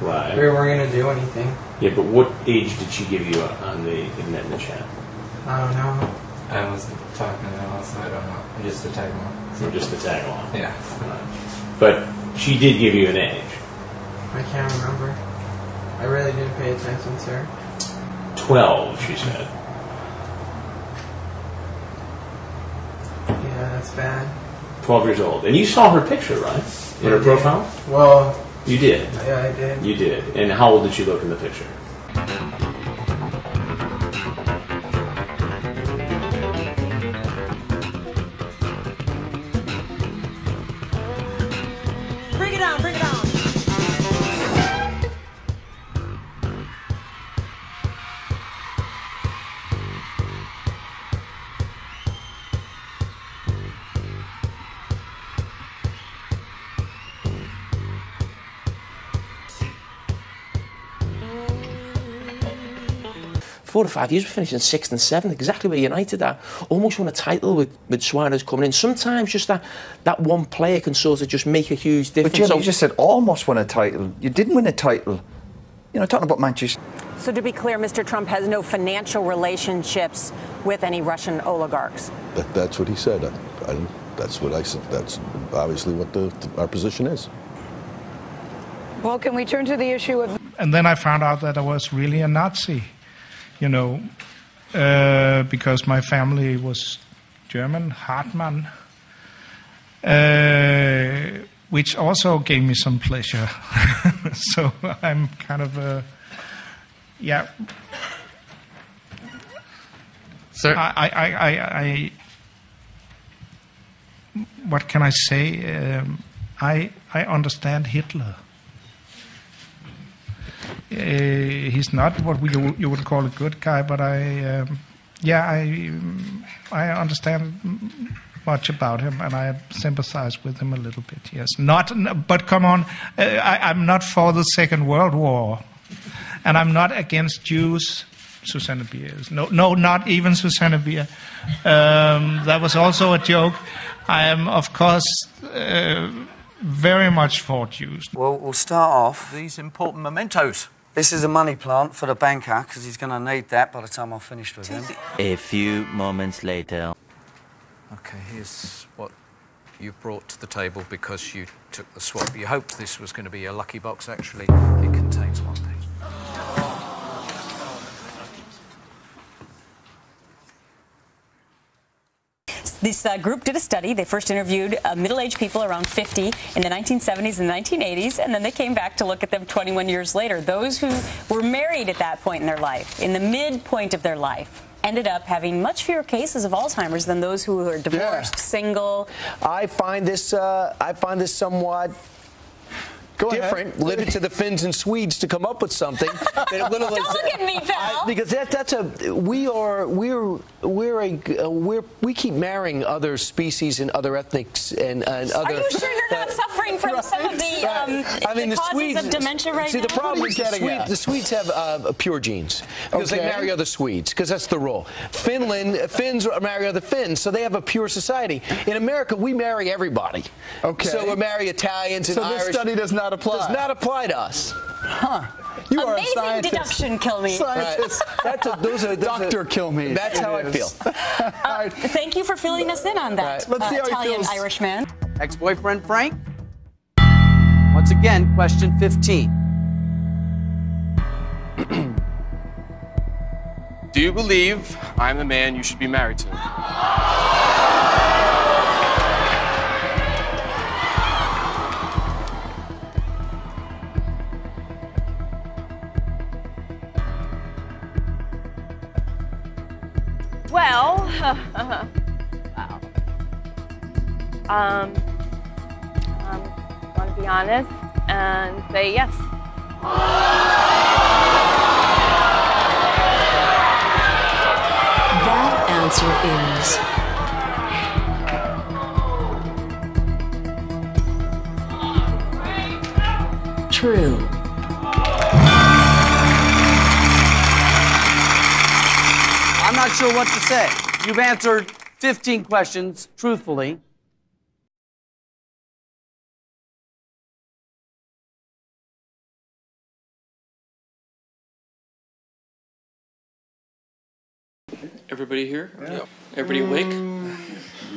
Right. We weren't going to do anything. Yeah, but what age did she give you on the internet and the chat? I don't know. I wasn't talking at all, so I don't know. I'm just a tag along. So just the tag along. Yeah. Right. But she did give you an age. I can't remember. I really didn't pay attention, sir. 12, she said. Yeah, that's bad. 12 years old. And you saw her picture, right? In her profile? Well... You did? Yeah, I did. You did. And how old did she look in the picture? Bring it on, bring it on. Four or 5 years, we finished in 6th and 7th, exactly where United are. Almost won a title with Suarez coming in. Sometimes just that one player can sort of just make a huge difference. But Jim, you just said almost won a title. You didn't win a title. You know, talking about Manchester. So to be clear, Mr. Trump has no financial relationships with any Russian oligarchs. That's what he said. That's what I said. That's obviously what our position is. Well, can we turn to the issue of... And then I found out that I was really a Nazi. You know, because my family was German, Hartmann, which also gave me some pleasure. So I'm kind of yeah. Sir? I what can I say? I understand Hitler. He's not what you would call a good guy, but I understand much about him, and I sympathize with him a little bit. Yes, but come on, I'm not for the Second World War, and I'm not against Jews. Susanne Bier is no, not even Susanne Bier. That was also a joke. I am, of course, very much for Jews. Well, we'll start off. These important mementos. This is a money plant for the banker, because he's going to need that by the time I'm finished with him. A few moments later. Okay, here's what you brought to the table because you took the swap. You hoped this was going to be a lucky box. Actually, it contains one thing. This group did a study. They first interviewed middle-aged people around 50 in the 1970s and 1980s, and then they came back to look at them 21 years later. Those who were married at that point in their life, in the midpoint of their life, ended up having much fewer cases of Alzheimer's than those who were divorced, single. I find this somewhat different. Leave it to the Finns and Swedes to come up with something. Don't look at me, pal. Because we keep marrying other species and other ethnics and other. Are you sure you're not suffering from some of the, the causes Swedes, of dementia right now? See, the problem is the Swedes have pure genes because they marry other Swedes because that's the rule. Finns marry other Finns, so they have a pure society. In America, we marry everybody. Okay. So we marry Italians and Irish. So this study does not apply. Does not apply to us. Huh. You are a Amazing scientist. deduction, Kilmeade. Scientist. Dr. Kilmeade. That's how I feel. Thank you for filling us in on that, Let's see how Italian-Irish man. Ex-boyfriend Frank? Once again, question 15. Do you believe I'm the man you should be married to? Well, wow. Want to be honest and say yes. That answer is true. I'm not sure what to say. You've answered 15 questions truthfully. Everybody here? Yep. Everybody awake?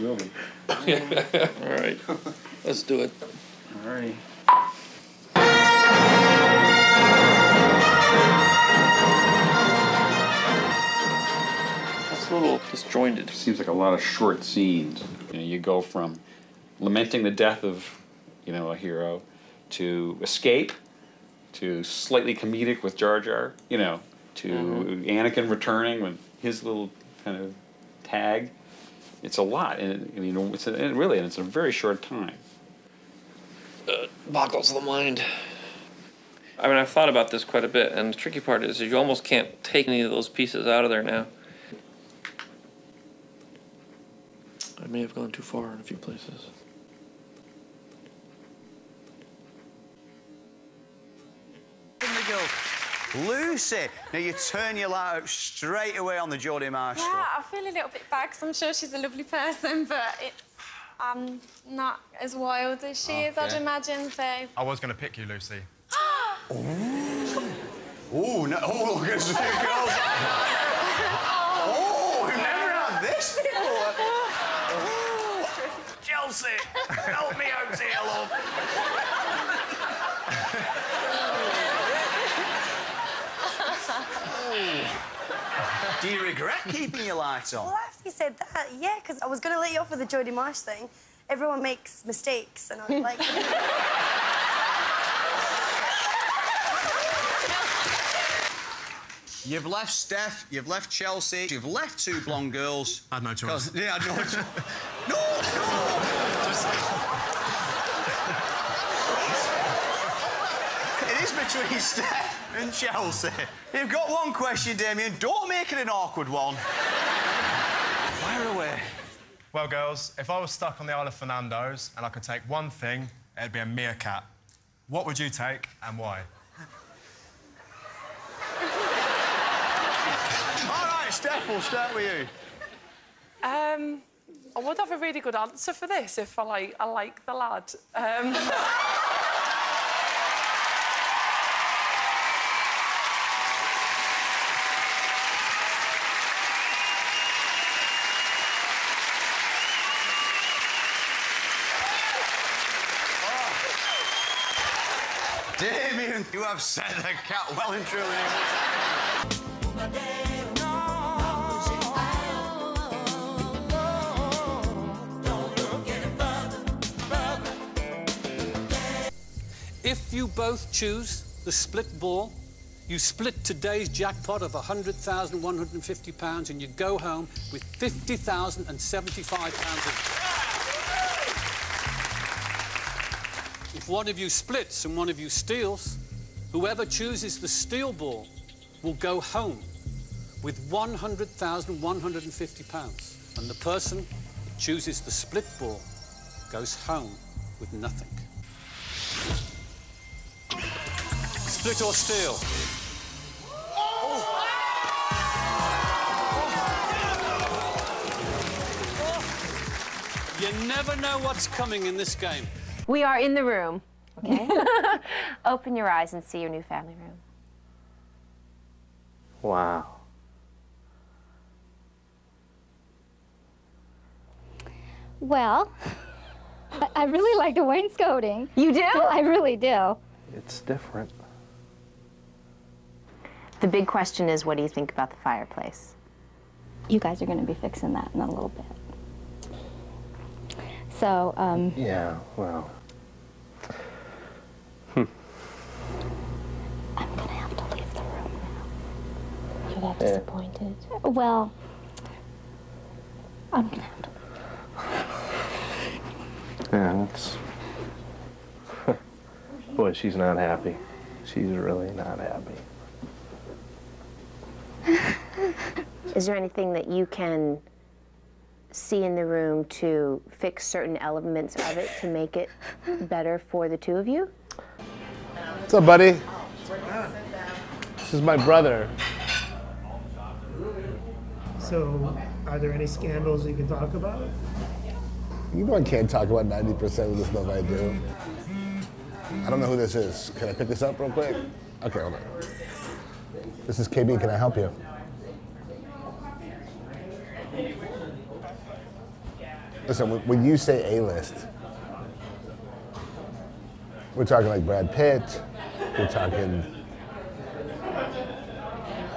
Will be. All right. Let's do it. All right. It's a little disjointed. Seems like a lot of short scenes. You know, you go from lamenting the death of, you know, a hero, to escape, to slightly comedic with Jar Jar, you know, to Anakin returning with his little kind of tag. It's a lot, and you know, it's a very short time. Boggles the mind. I mean, I've thought about this quite a bit, and the tricky part is you almost can't take any of those pieces out of there now. I may have gone too far in a few places. Lucy, now you turn your light up straight away on the Geordie Marshall. Yeah, I feel a little bit bad because I'm sure she's a lovely person, but it's not as wild as she is, I'd imagine, so... I was going to pick you, Lucy. Ooh, no, oh, look at the girls. Oh, we've never had this before. Chelsea, help me out here, love. Do you regret keeping your lights on? Well, after you said that, yeah, because I was going to let you off with the Jodie Marsh thing. Everyone makes mistakes, and I'm like... You've left Steph, you've left Chelsea, you've left two blonde girls. I had no choice. Yeah, I had no choice. No! It is between Steph and Chelsea. You've got one question, Damien. Don't make it an awkward one. Fire away. Well, girls, if I was stuck on the Isle of Fernando's and I could take one thing, it'd be a meerkat. What would you take and why? All right, Steph, we'll start with you. I would have a really good answer for this if I like the lad. Damien, you have set the cat well and truly. If you both choose the split ball, you split today's jackpot of £100,150 and you go home with £50,075. If one of you splits and one of you steals, whoever chooses the steal ball will go home with £100,150. And the person that chooses the split ball goes home with nothing. Split or steal? You never know what's coming in this game. We are in the room, okay? Open your eyes and see your new family room. Wow. Well, I really like the wainscoting. You do? I really do. It's different. The big question is, what do you think about the fireplace? You guys are going to be fixing that in a little bit. So, Yeah, well... I'm going to have to leave the room now. You're that disappointed? Well, I'm going to have to leave. Yeah, it's... Boy, she's not happy. She's really not happy. Is there anything that you can see in the room to fix certain elements of it to make it better for the two of you? What's up, buddy? This is my brother. So, are there any scandals you can talk about? You know I can't talk about 90% of the stuff I do. I don't know who this is. Can I pick this up real quick? Okay, hold on. This is KB. Can I help you? Listen, when you say A-list, we're talking like Brad Pitt, we're talking...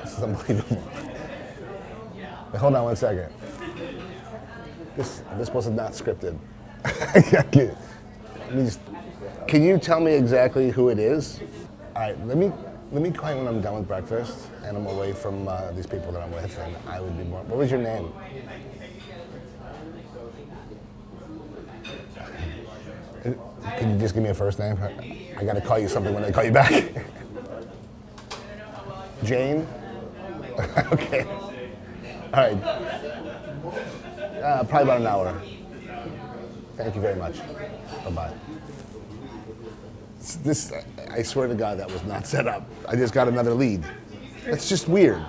This is unbelievable. Wait, hold on one second. This was not scripted. Can you tell me exactly who it is? All right, let me call you when I'm done with breakfast and I'm away from these people that I'm with, and I would be more... What was your name? Can you just give me a first name? I gotta call you something when I call you back. Jane? Okay. All right. Probably about an hour. Thank you very much. Bye-bye. I swear to God, that was not set up. I just got another lead. That's just weird.